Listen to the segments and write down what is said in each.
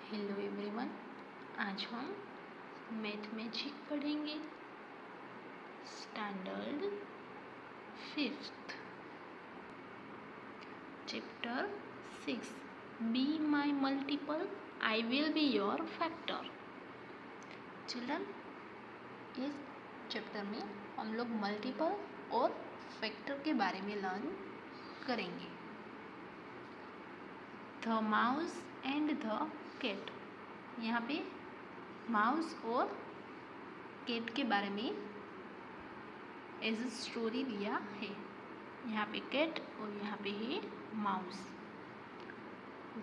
Hello everyone, आज हम mathematic पढ़ेंगे। Standard 5th, chapter 6। Be my multiple, I will be your factor. Children, इस chapter में हम लोग मल्टीपल और फैक्टर के बारे में लर्न करेंगे। The mouse and the cat, यहाँ पे माउस और कैट के बारे में एज ए स्टोरी दिया है। यहाँ पे कैट और यहाँ पे है mouse.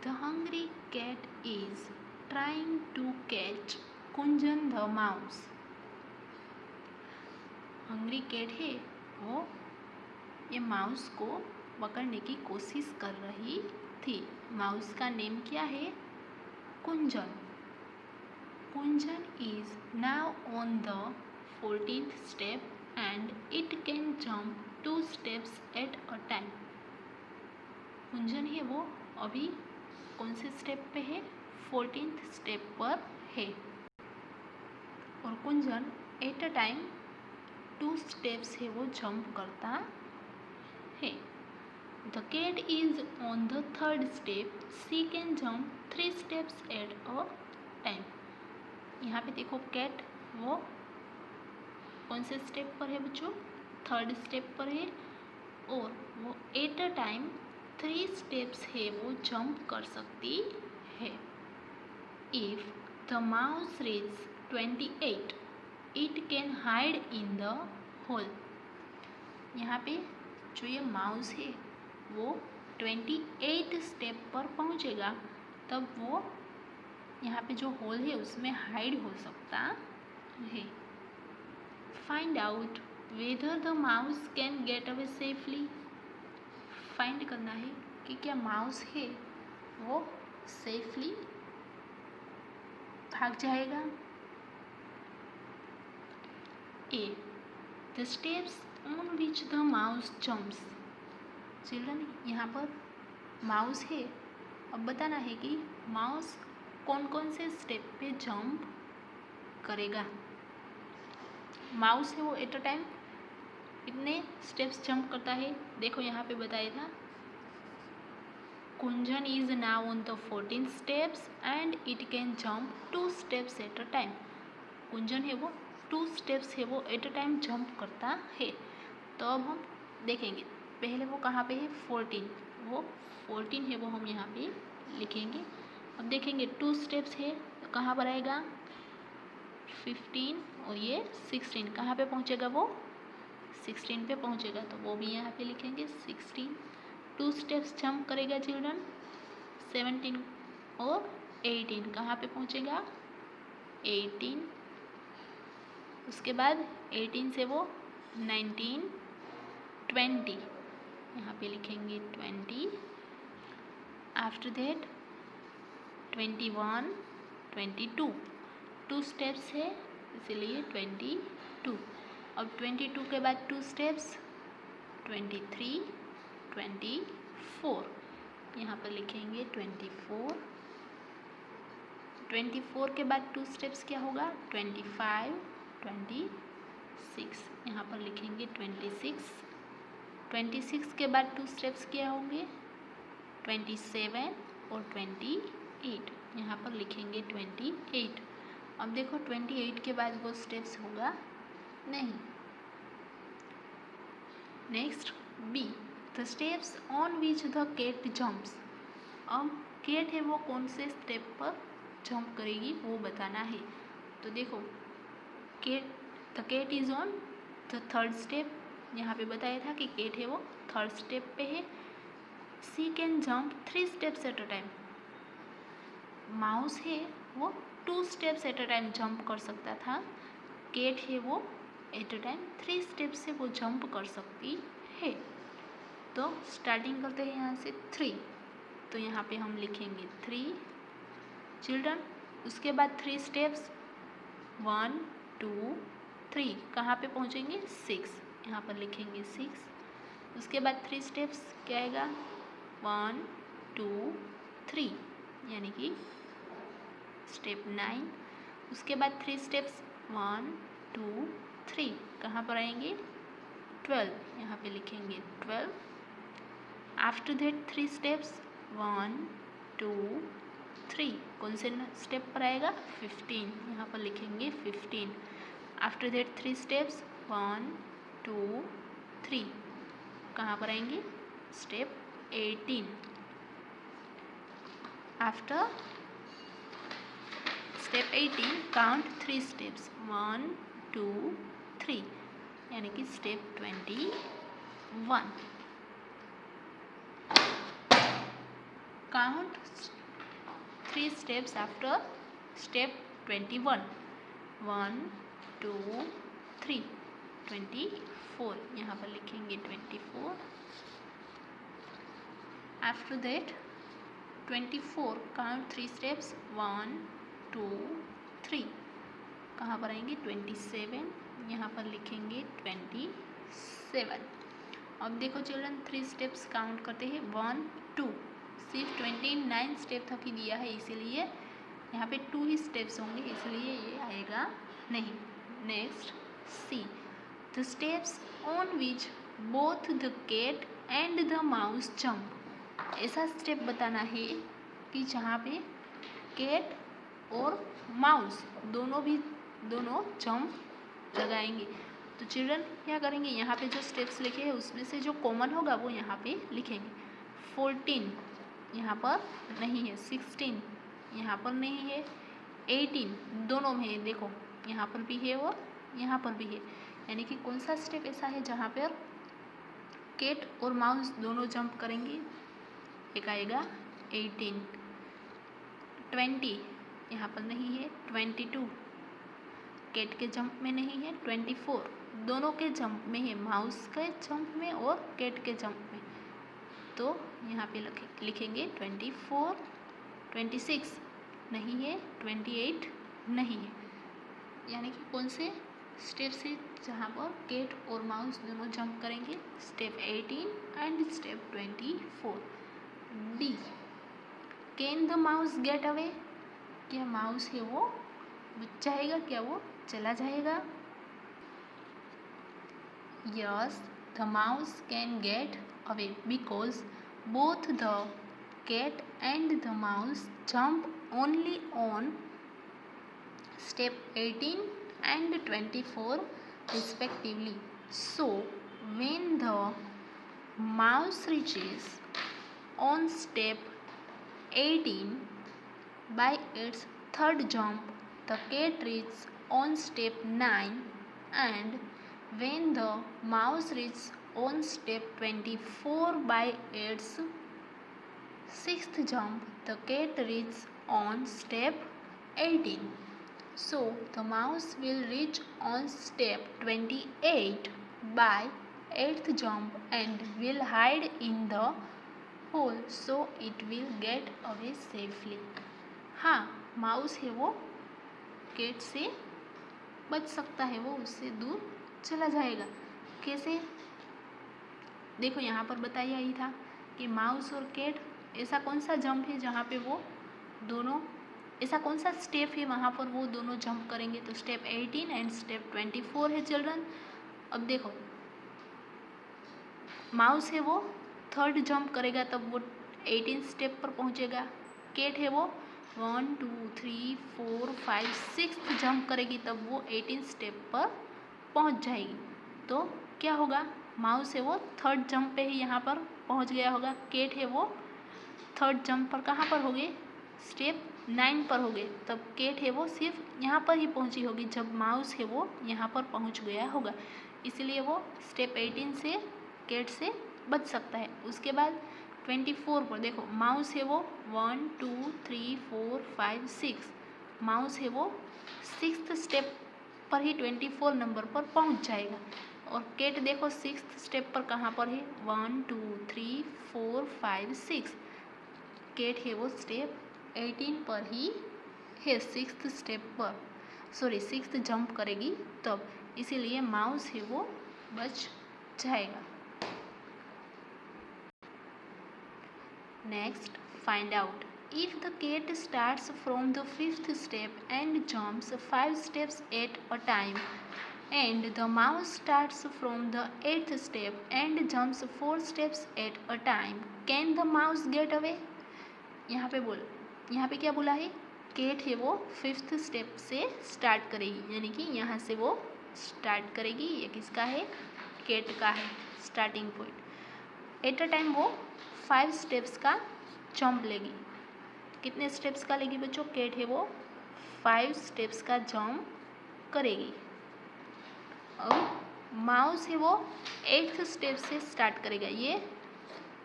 The hungry cat is trying to catch Kunjan the mouse. Hungry cat है वो ये माउस को पकड़ने की कोशिश कर रही थी। माउस का नेम क्या है? कुंजन। कुंजन is now on the 14th step and it can jump 2 steps at a time. कुंजन है वो अभी कौन से स्टेप पे है? 14th स्टेप पर है और कुंजन एट अ टाइम 2 स्टेप्स है वो जंप करता है। The cat is on the 3rd step, she can jump 3 steps at a time. यहाँ पे देखो कैट वो कौन से स्टेप पर है बच्चों? 3rd स्टेप पर है और वो एट अ टाइम 3 स्टेप्स है वो जंप कर सकती है। If the mouse reach 28 it can hide in the hole. यहाँ पे जो ये माउस है वो 28 स्टेप पर पहुँचेगा तब वो यहाँ पे जो होल है उसमें हाइड हो सकता है। Find out whether the mouse can get away safely. Find करना है कि क्या माउस है वो सेफली भाग जाएगा। A the steps on which the mouse jumps. Children, यहाँ पर माउस है, अब बताना है कि माउस कौन कौन से स्टेप पे जंप करेगा। माउस है वो एट अ टाइम कितने स्टेप्स जंप करता है? देखो यहाँ पे बताया था Kunjan is now on the 14 steps and it can jump 2 steps at a time. Kunjan है वो 2 स्टेप्स है वो एट अ टाइम जंप करता है। तो अब हम देखेंगे पहले वो कहाँ पे है? 14। वो 14 है वो हम यहाँ पे लिखेंगे। अब देखेंगे 2 स्टेप्स है तो कहाँ पर आएगा? 15 और ये 16 कहाँ पे पहुँचेगा? वो 16 पे पहुँचेगा तो वो भी यहाँ पे लिखेंगे 16। 2 स्टेप्स जंप करेगा चिल्ड्रन 17 और 18 कहाँ पे पहुँचेगा? 18। उसके बाद 18 से वो 19 20 यहाँ पे लिखेंगे 20। आफ्टर दैट 21 22 2 स्टेप्स है इसीलिए 22। अब 22 के बाद 2 स्टेप्स 23 24 यहाँ पर लिखेंगे 24। 24 के बाद 2 स्टेप्स क्या होगा? 25 26 यहाँ पर लिखेंगे 26। 26 के बाद 2 स्टेप्स क्या होंगे? 27 और 28 यहाँ पर लिखेंगे 28। अब देखो 28 के बाद वो स्टेप्स होगा नहीं। Next be the steps on which the cat jumps. अब कैट है वो कौन से स्टेप पर जंप करेगी वो बताना है। तो देखो the cat is on the 3rd step. यहाँ पे बताया था कि कैट है वो 3rd स्टेप पे है। She can jump 3 steps at a time. Mouse है वो 2 steps at a time jump कर सकता था। कैट है वो एट अ टाइम 3 स्टेप से वो जंप कर सकती है। तो स्टार्टिंग करते हैं यहाँ से 3, तो यहाँ पे हम लिखेंगे 3 चिल्ड्रन। उसके बाद 3 स्टेप्स 1 2 3 कहाँ पे पहुँचेंगे? 6 यहाँ पर लिखेंगे 6। उसके बाद 3 स्टेप्स क्या आएगा? 1 2 3 यानी कि स्टेप 9। उसके बाद 3 स्टेप्स 1 2 3 कहाँ पर आएंगे 12, यहाँ पे लिखेंगे 12। आफ्टर दैट 3 स्टेप्स 1 2 3 कौन से स्टेप पर आएगा 15, यहाँ पर लिखेंगे 15। आफ्टर दैट 3 स्टेप्स 1 2 3 कहाँ पर आएंगे step 18। After step 18 count 3 steps 1 2 3 यानी कि step 21। Count 3 steps after step 21 1 2 3 24 यहाँ पर लिखेंगे 24। आफ्टर दैट 24 काउंट 3 स्टेप्स 1 2 3 कहाँ पर आएंगे 27, यहाँ पर लिखेंगे 27। अब देखो चिल्ड्रन 3 स्टेप्स काउंट करते हैं 1 2, सिर्फ 29 स्टेप तक ही दिया है, इसीलिए यहाँ पे 2 ही स्टेप्स होंगे, इसलिए ये आएगा नहीं। Next see the steps on which both the cat and the mouse jump. ऐसा स्टेप बताना है कि जहाँ पे कैट और माउस दोनों जंप लगाएंगे। तो चिल्ड्रन क्या करेंगे, यहाँ पे जो स्टेप्स लिखे हैं उसमें से जो कॉमन होगा वो यहाँ पे लिखेंगे। 14 यहाँ पर नहीं है, 16 यहाँ पर नहीं है, 18 दोनों में है, देखो यहाँ पर भी है और यहाँ पर भी है। यानी कि कौन सा स्टेप ऐसा है जहाँ पर कैट और माउस दोनों जंप करेंगे, एक आएगा 18। 20 यहाँ पर नहीं है, 22 कैट के जंप में नहीं है, 24 दोनों के जंप में है, माउस के जंप में और कैट के जंप में। तो यहाँ पे लिखेंगे 24। 26 नहीं है, 28 नहीं है। यानी कि कौन से स्टेप से जहाँ पर कैट और माउस दोनों जंप करेंगे, step 18 and step 24। D can the mouse get away, क्या माउस है वो बच जाएगा, क्या वो चला जाएगा। Yes the mouse can get away because both the cat and the mouse jump only on step 18 and 24 respectively. So when the mouse reaches on step 18 by its third jump, the cat reaches on step 9, and when the mouse reaches on step 24 by its sixth jump, the cat reaches on step 18. So the mouse will reach on step 28 by 8th jump and will hide in the hole, so it will get away safely. हाँ, mouse है वो cat से बच सकता है, वो उससे दूर चला जाएगा। कैसे, देखो यहाँ पर बताया ही था कि माउस और कैट ऐसा कौन सा जंप है जहाँ पे वो दोनों, ऐसा कौन सा स्टेप है वहाँ पर वो दोनों जंप करेंगे, तो स्टेप 18 एंड स्टेप 24 है चिल्ड्रन। अब देखो माउस है वो थर्ड जंप करेगा तब वो 18 स्टेप पर पहुँचेगा, कैट है वो 1 2 3 4 5 6 जंप करेगी तब वो 18 स्टेप पर पहुँच जाएगी। तो क्या होगा, माउस है वो थर्ड जंप पे ही यहाँ पर पहुँच गया होगा, कैट है वो थर्ड जंप पर कहाँ पर हो गए, स्टेप 9 पर हो गए, तब कैट है वो सिर्फ यहाँ पर ही पहुँची होगी जब माउस है वो यहाँ पर पहुँच गया होगा, इसलिए वो स्टेप 18 से कैट से बच सकता है। उसके बाद 24 पर देखो माउस है वो 1 2 3 4 5 6, माउस है वो 6th स्टेप पर ही 24 नंबर पर पहुँच जाएगा, और कैट देखो 6th स्टेप पर कहाँ पर है 1 2 3 4 5 6, कैट है वो स्टेप 18 पर ही है, 6th स्टेप पर, सॉरी 6th जंप करेगी तब, इसीलिए माउस है वो बच जाएगा। Next find out If the cat starts from the 5th step and jumps 5 steps at a time, and the mouse starts from the 8th step and jumps 4 steps at a time, can the mouse get away? यहाँ पे क्या बोला है? Cat है वो 5th step से start करेगी, यानी कि यहाँ से वो स्टार्ट करेगी। ये किसका है? केट का है starting point. Eight a time वो 5 स्टेप्स का जंप लेगी। कितने स्टेप्स का लेगी बच्चों? केट है वो 5 स्टेप्स का जंप करेगी। अब माउस है वो 8th स्टेप से स्टार्ट करेगा। ये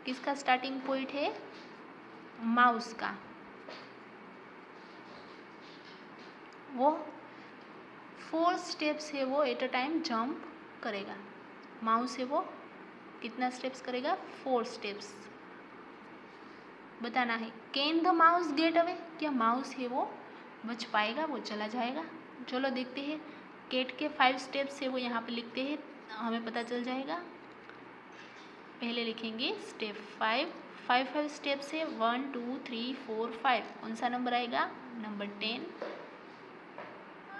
किसका स्टार्टिंग पॉइंट है? माउस का। वो 4 स्टेप्स है वो एट अ टाइम जंप करेगा। माउस है वो कितना स्टेप्स करेगा? 4 स्टेप्स। बताना है can the mouse get away, क्या माउस है वो बच पाएगा, वो चला जाएगा? चलो देखते हैं। केट के 5 स्टेप्स है वो यहाँ पे लिखते हैं, हमें पता चल जाएगा। पहले लिखेंगे स्टेप 5। 5 स्टेप्स है 1 2 3 4 5। कौन सा नंबर आएगा? नंबर 10।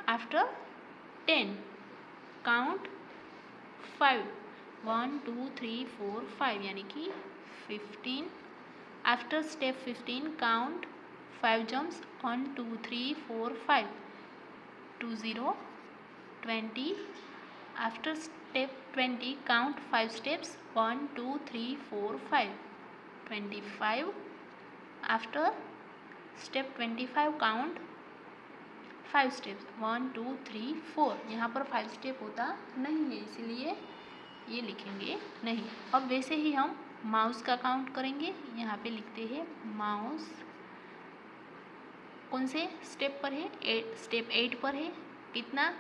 After 10 count 5। 1 2 3 4 5 यानी कि 15। After step 15 count 5 jumps 1 2 3 4 5 2 0 20। After step 20 count 5 steps 1 2 3 4 5 25। After step 25 count 5 steps 1 2 3 4। यहाँ पर 5 स्टेप होता नहीं है, इसीलिए ये लिखेंगे नहीं। अब वैसे ही हम माउस का काउंट करेंगे। यहाँ पे लिखते हैं माउस कौन से स्टेप पर है? स्टेप 8 पर है। कितना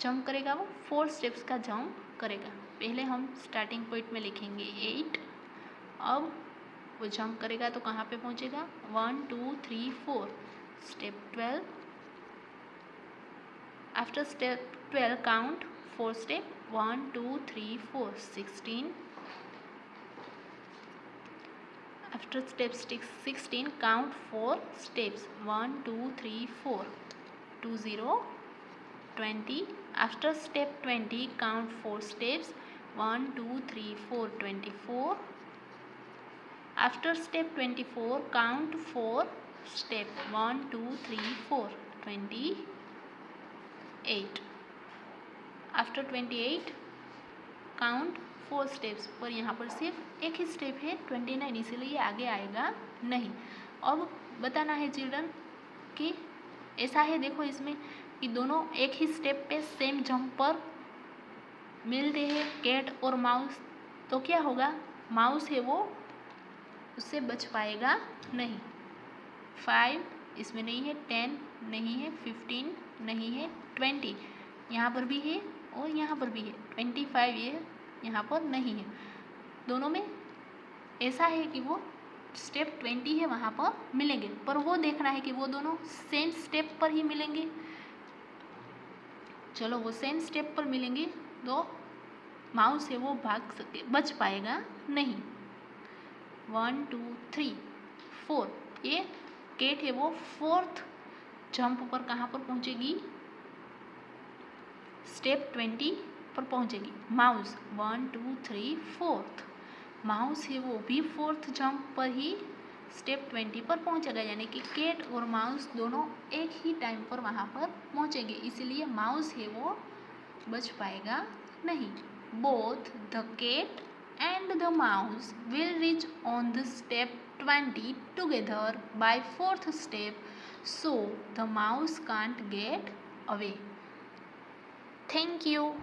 जंप करेगा वो? 4 स्टेप्स का जंप करेगा। पहले हम स्टार्टिंग पॉइंट में लिखेंगे 8। अब वो जंप करेगा तो कहाँ पे पहुँचेगा? 1 2 3 4। Step 12। After step 12 count 4 step 1 2 3 4 16। After step 16 count 4 steps 1 2 3 4 2 0 20। After step 20 count 4 steps 1 2 3 4 24। After step 24 count 4 step 1 2 3 4 28। After 28 count 4 steps, पर यहाँ पर सिर्फ एक ही स्टेप है 29, इसीलिए आगे आएगा नहीं। अब बताना है चिल्ड्रन कि ऐसा है, देखो इसमें कि दोनों एक ही स्टेप पे सेम जंप पर मिलते हैं कैट और माउस, तो क्या होगा? माउस है वो उससे बच पाएगा नहीं। 5 इसमें नहीं है, 10 नहीं है, 15 नहीं है, 20 यहाँ पर भी है और यहाँ पर भी है, 25 ये यहाँ पर नहीं है। दोनों में ऐसा है कि वो स्टेप 20 है वहाँ पर मिलेंगे, पर वो देखना है कि वो दोनों सेम स्टेप पर ही मिलेंगे। चलो वो सेम स्टेप पर मिलेंगे तो माउस है वो भाग सके, बच पाएगा नहीं। 1 2 3 4 ये केट है वो 4th जंप पर कहाँ पर पहुँचेगी? स्टेप 20 पर पहुँचेगी। माउस 1 2 3 4th माउस है वो भी 4th जंप पर ही स्टेप 20 पर पहुँचेगा, यानी कि केट और माउस दोनों एक ही टाइम पर वहाँ पर पहुँचेंगे, इसलिए माउस है वो बच पाएगा नहीं। Both the cat and the mouse will reach on the step 20 together by 4th step, so the mouse can't get away. Thank you.